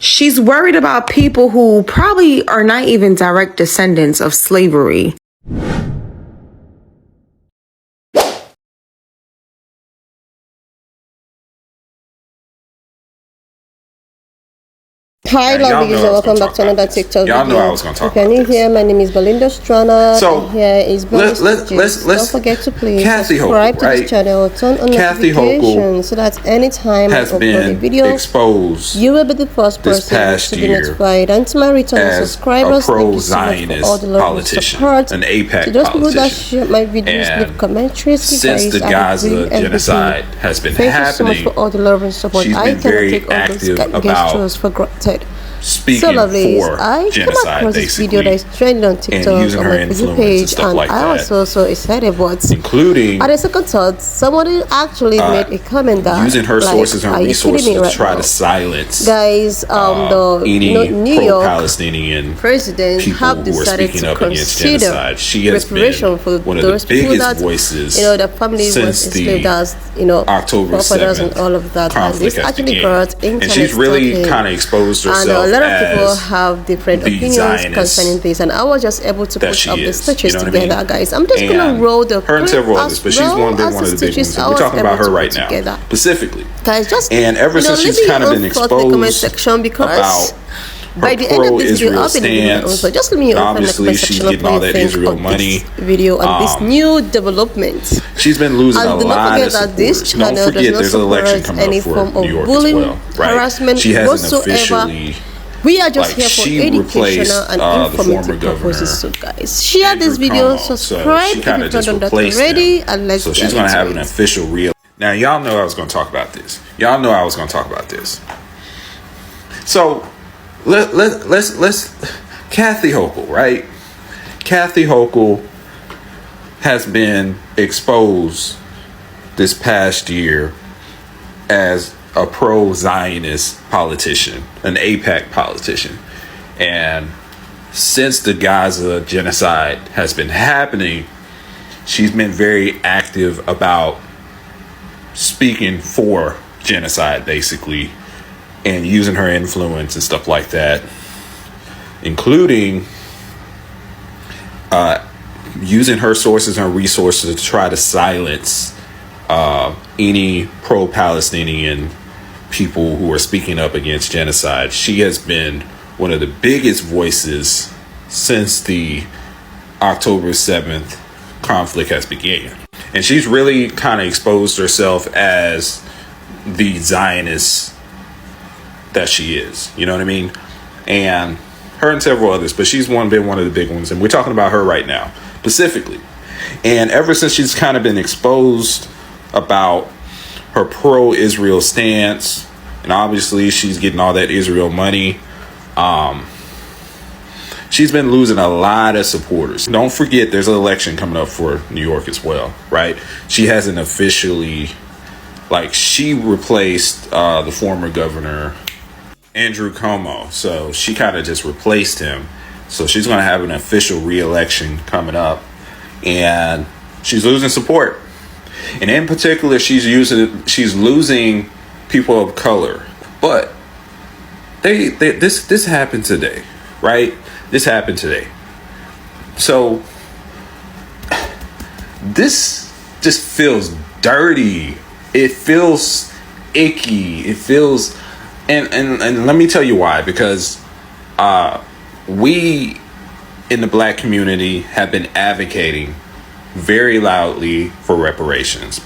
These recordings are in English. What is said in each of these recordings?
She's worried about people who probably are not even direct descendants of slavery. Hi, lovelies, and welcome back to another TikTok video. Y'all know I was going to talk about this. If you're new here, my name is Belinda Strana. So, here is don't forget to please subscribe to this channel, turn on notifications so that anytime I upload a video, you will be the first person to be notified. And to my returning subscribers, thank you so much for all the love and support. An APAC to those people that share my videos, leave commentaries. Since the Gaza genocide has been happening, thank you so much for all the love and support. I cannot take all those gestures for granted. Speaking so lovely, for I came across this video that is trending on TikTok on my Facebook page, and I was so excited about, including at a second thought, somebody actually made a comment that using her sources and resources to try to silence guys, the New York Palestinian president have decided to consider reparation for those people that the families was enslaved as October 7th and all of that, and this actually got internet, and she's really kind of exposed herself. A lot of people have different opinions concerning this, and I was just able to put up the stitches together, guys. I'm just gonna roll the her and several others, but she's one of the big ones. We're talking about her right now, specifically. Guys, just ever since she's kind of been exposed about by the end of this video, I'll be stance, so just let me obviously she's getting all that Israel money. Video and this new development. She's been losing a lot of that this channel don't forget there's an election coming any up for form of New York bullying, as well, right? harassment, she hasn't whatsoever. Officially, we are just here for educational and informative purposes. So guys, share this video, subscribe if you've not done that already, and let's so she's going to have an official real. Now y'all know I was going to talk about this. Y'all know I was going to talk about this. So let's Kathy Hochul, right? Kathy Hochul has been exposed this past year as a pro-Zionist politician, an APAC politician. And since the Gaza genocide has been happening, she's been very active about speaking for genocide, basically, and using her influence and stuff like that, including using her sources and resources to try to silence any pro-Palestinian people who are speaking up against genocide. She has been one of the biggest voices since the October 7th conflict has begun. And she's really kind of exposed herself as the Zionist that she is. You know what I mean? And her and several others, but she's been one of the big ones. And we're talking about her right now, specifically. And ever since she's kind of been exposed about her pro-Israel stance, and obviously she's getting all that Israel money, she's been losing a lot of supporters. Don't forget there's an election coming up for New York as well, right? She hasn't officially, she replaced the former governor Andrew Cuomo, so she kind of just replaced him. So she's going to have an official re-election coming up, and she's losing support. And in particular, she's losing people of color. But this happened today, right? This happened today. So this just feels dirty. It feels icky. It feels, and let me tell you why. Because we in the Black community have been advocating very loudly for reparations.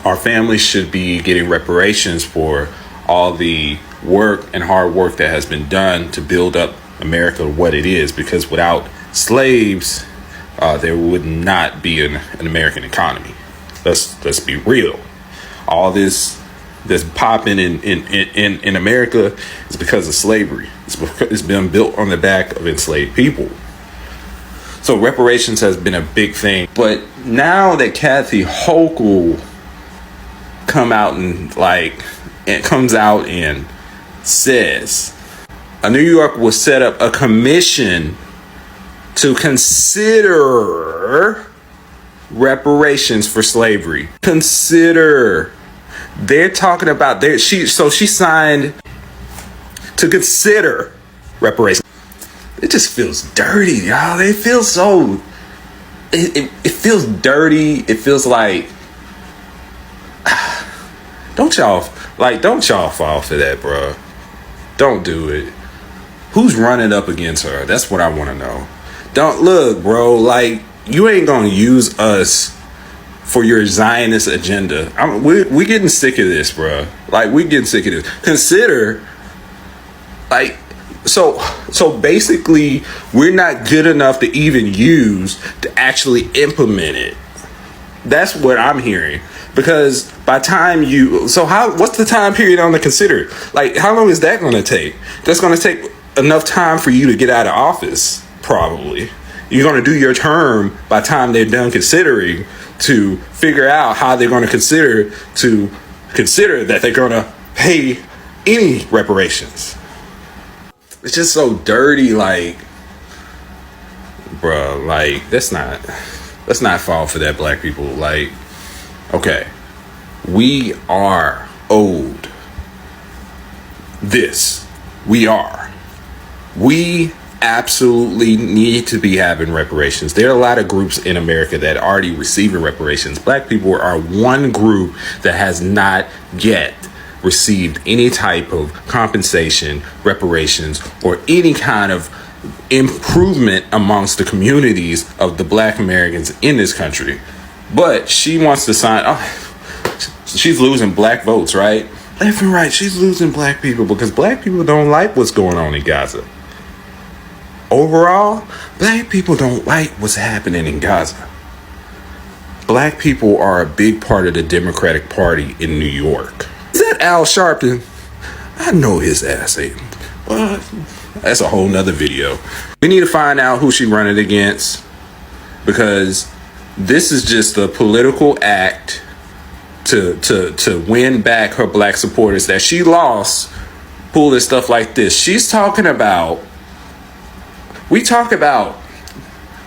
Our families should be getting reparations for all the work and hard work that has been done to build up America what it is, because without slaves there would not be an American economy. Let's be real. All this popping in America is because of slavery. It's been built on the back of enslaved people. So reparations has been a big thing. But now that Kathy Hochul comes out and says New York will set up a commission to consider reparations for slavery. Consider. They're talking about she signed to consider reparations. It just feels dirty, y'all. It feels so. It feels dirty. It feels like. Don't y'all fall for that, bro. Don't do it. Who's running up against her? That's what I want to know. Don't look, bro. Like, you ain't gonna use us for your Zionist agenda. We're getting sick of this, bro. Like, we're getting sick of this. Consider, like, so basically, we're not good enough to even use to actually implement it. That's what I'm hearing. Because by time what's the time period on the consider? Like, how long is that going to take? That's going to take enough time for you to get out of office, probably. You're going to do your term by the time they're done considering to figure out how they're going to consider that they're going to pay any reparations. It's just so dirty, like, bruh, like, let's not fall for that, black people. Like, okay, we are owed this. We absolutely need to be having reparations. There are a lot of groups in America that are already receiving reparations. Black people are one group that has not yet received any type of compensation, reparations, or any kind of improvement amongst the communities of the black Americans in this country. But she wants to sign. She's losing black votes, right? Left and right, she's losing black people because black people don't like what's going on in Gaza. Overall, black people don't like what's happening in Gaza. Black people are a big part of the Democratic Party in New York. Is that Al Sharpton? I know his ass ain't. But that's a whole nother video. We need to find out who she running against, because this is just a political act to win back her black supporters that she lost, pulling stuff like this. She's talking about, we talk about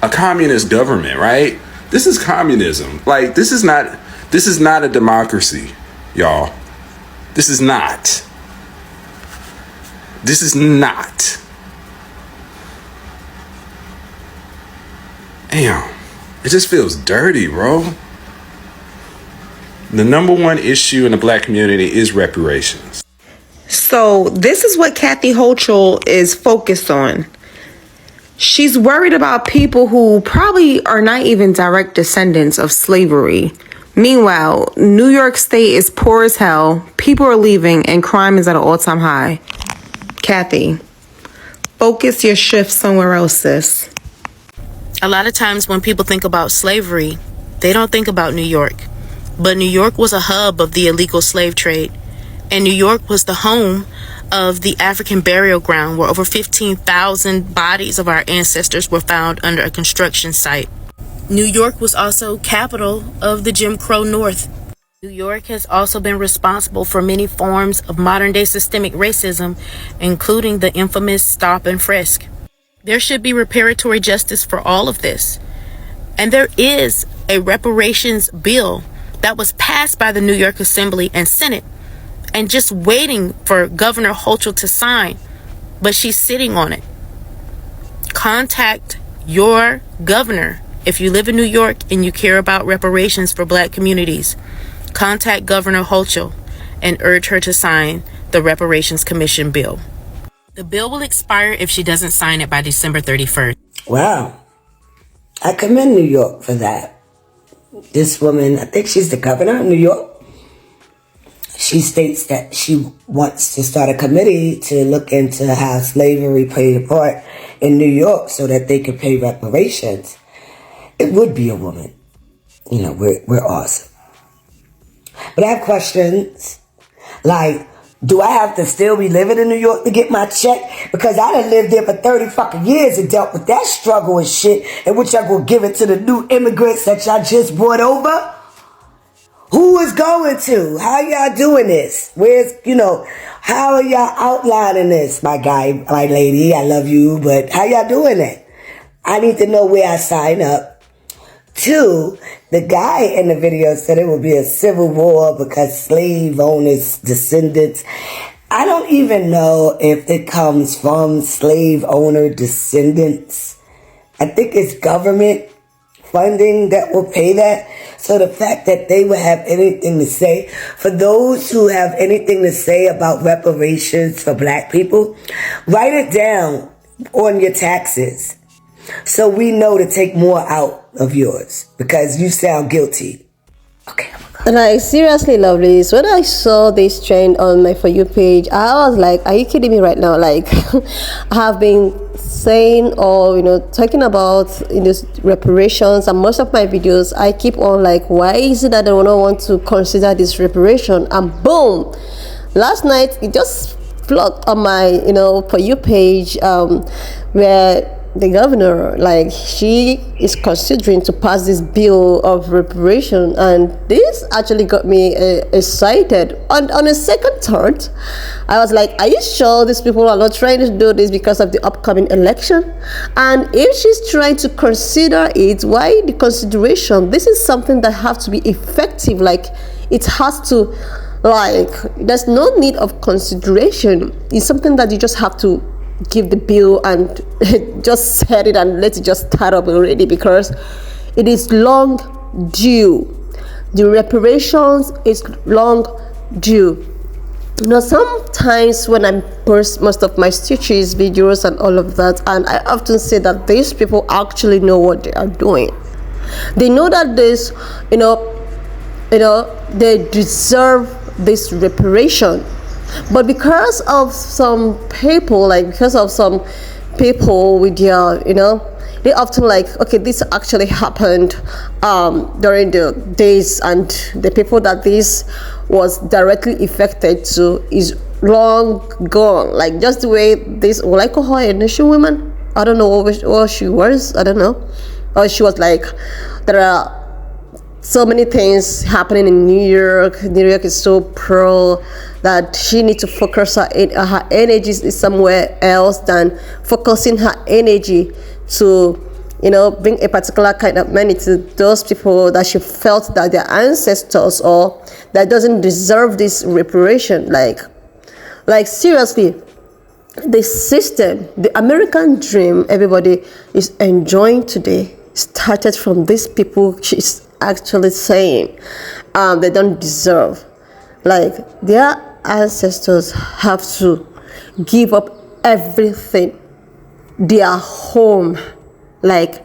a communist government, right? This is communism. Like, this is not a democracy, y'all. This is not. Damn. It just feels dirty, bro. The number one issue in the black community is reparations. So this is what Kathy Hochul is focused on. She's worried about people who probably are not even direct descendants of slavery. Meanwhile, New York State is poor as hell, people are leaving, and crime is at an all-time high. Kathy, focus your shift somewhere else, sis. A lot of times when people think about slavery, they don't think about New York. But New York was a hub of the illegal slave trade. And New York was the home of the African burial ground, where over 15,000 bodies of our ancestors were found under a construction site. New York was also capital of the Jim Crow North. New York has also been responsible for many forms of modern-day systemic racism, including the infamous stop and frisk. There should be reparatory justice for all of this. And there is a reparations bill that was passed by the New York Assembly and Senate and just waiting for Governor Hochul to sign, but she's sitting on it. Contact your governor if you live in New York and you care about reparations for black communities. Contact Governor Hochul and urge her to sign the Reparations Commission bill. The bill will expire if she doesn't sign it by December 31st. Wow. I commend New York for that. This woman, I think she's the governor of New York. She states that she wants to start a committee to look into how slavery played a part in New York so that they could pay reparations. It would be a woman. You know, we're awesome. But I have questions like, do I have to still be living in New York to get my check? Because I done lived there for 30 fucking years and dealt with that struggle and shit, and which y'all gonna give it to the new immigrants that y'all just brought over? Who is going to? How y'all doing this? How are y'all outlining this, my guy, my lady? I love you, but how y'all doing it? I need to know where I sign up. 2, the guy in the video said it would be a civil war because slave owners, descendants, I don't even know if it comes from slave owner descendants. I think it's government funding that will pay that. So the fact that they would have anything to say, for those who have anything to say about reparations for black people, write it down on your taxes so we know to take more out of yours because you sound guilty. Okay. Like, seriously, lovelies, when I saw this trend on my For You page, I was like, are you kidding me right now? Like, I have been saying or, talking about reparations, and most of my videos, I keep on like, why is it that I don't want to consider this reparation? And boom, last night, it just flooded on my, For You page, where the governor, like, she is considering to pass this bill of reparation, and this actually got me excited. On a second thought, I was like, are you sure these people are not trying to do this because of the upcoming election? And if she's trying to consider it, why the consideration? This is something that has to be effective. Like, it has to, like, there's no need of consideration. It's something that you just have to give the bill and just set it and let it just start up already, because it is long due. The reparations is long due. Sometimes when I post most of my stitches videos and all of that, and I often say that these people actually know what they are doing. They know that this, they deserve this reparation. But because of some people, with their, they often like, okay, this actually happened during the days, and the people that this was directly affected to is long gone. Like, just the way this, will I call her an Asian woman? I don't know what she was. I don't know. Or she was like, there are so many things happening in New York. New York is so pro that she needs to focus her energies somewhere else than focusing her energy to, bring a particular kind of money to those people that she felt that their ancestors or that doesn't deserve this reparation. Like seriously, the system, the American dream everybody is enjoying today started from these people. She's actually saying they don't deserve. Like, their ancestors have to give up everything, their home, like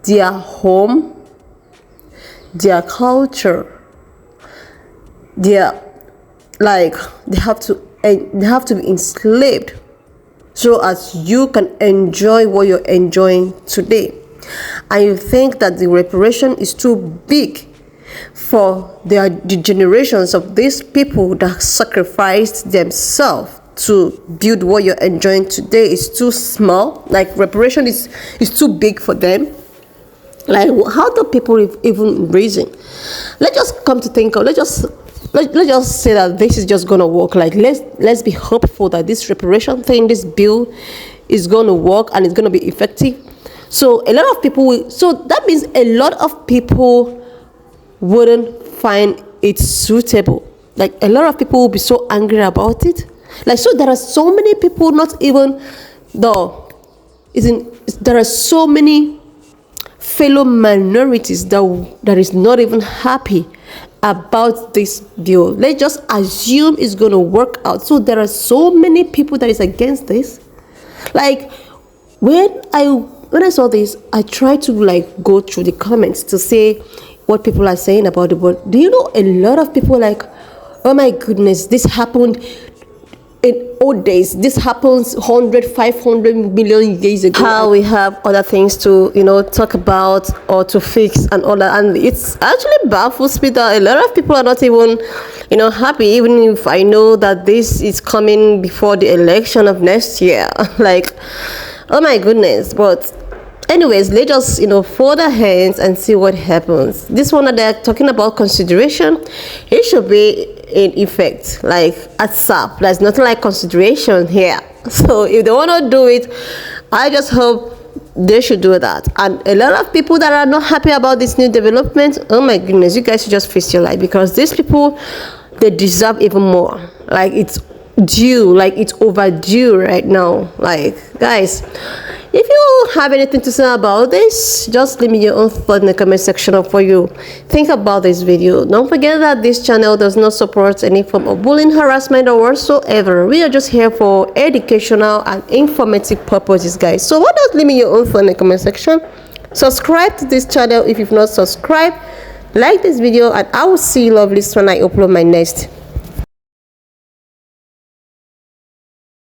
their home, their culture, their, like, they have to be enslaved so as you can enjoy what you're enjoying today. And you think that the reparation is too big for the generations of these people that sacrificed themselves to build what you're enjoying today is too small. Like, reparation is too big for them. Like, how do people even reason? Let's just come to think of, let's just say that this is just gonna work. Like, let's be hopeful that this reparation thing, this bill, is gonna work and it's gonna be effective. So a lot of people so that means a lot of people wouldn't find it suitable. Like, a lot of people will be so angry about it. Like, so there are so many people, not even though, there are so many fellow minorities that is not even happy about this bill. Let's just assume it's going to work out. So there are so many people that is against this. Like, when I saw this, I tried to like go through the comments to see what people are saying about it. But do you know, a lot of people like, oh my goodness, this happened in old days. This happens 100, 500 million years ago. How we have other things to, talk about or to fix and all that. And it's actually baffles me that a lot of people are not even, happy, even if I know that this is coming before the election of next year. Like, oh my goodness. But anyways, let's just, fold our hands and see what happens. This one that they're talking about consideration, it should be in effect, like ASAP. There's nothing like consideration here. So if they want to do it, I just hope they should do that. And a lot of people that are not happy about this new development, oh my goodness, you guys should just face your life, because these people, they deserve even more. Like, it's due, like it's overdue right now. Like, guys, if you have anything to say about this, just leave me your own thought in the comment section of what you think about this video. Don't forget that this channel does not support any form of bullying, harassment, or whatsoever. We are just here for educational and informative purposes, guys. So why not leave me your own thought in the comment section? Subscribe to this channel if you've not subscribed. Like this video, and I will see you lovelies when I upload my next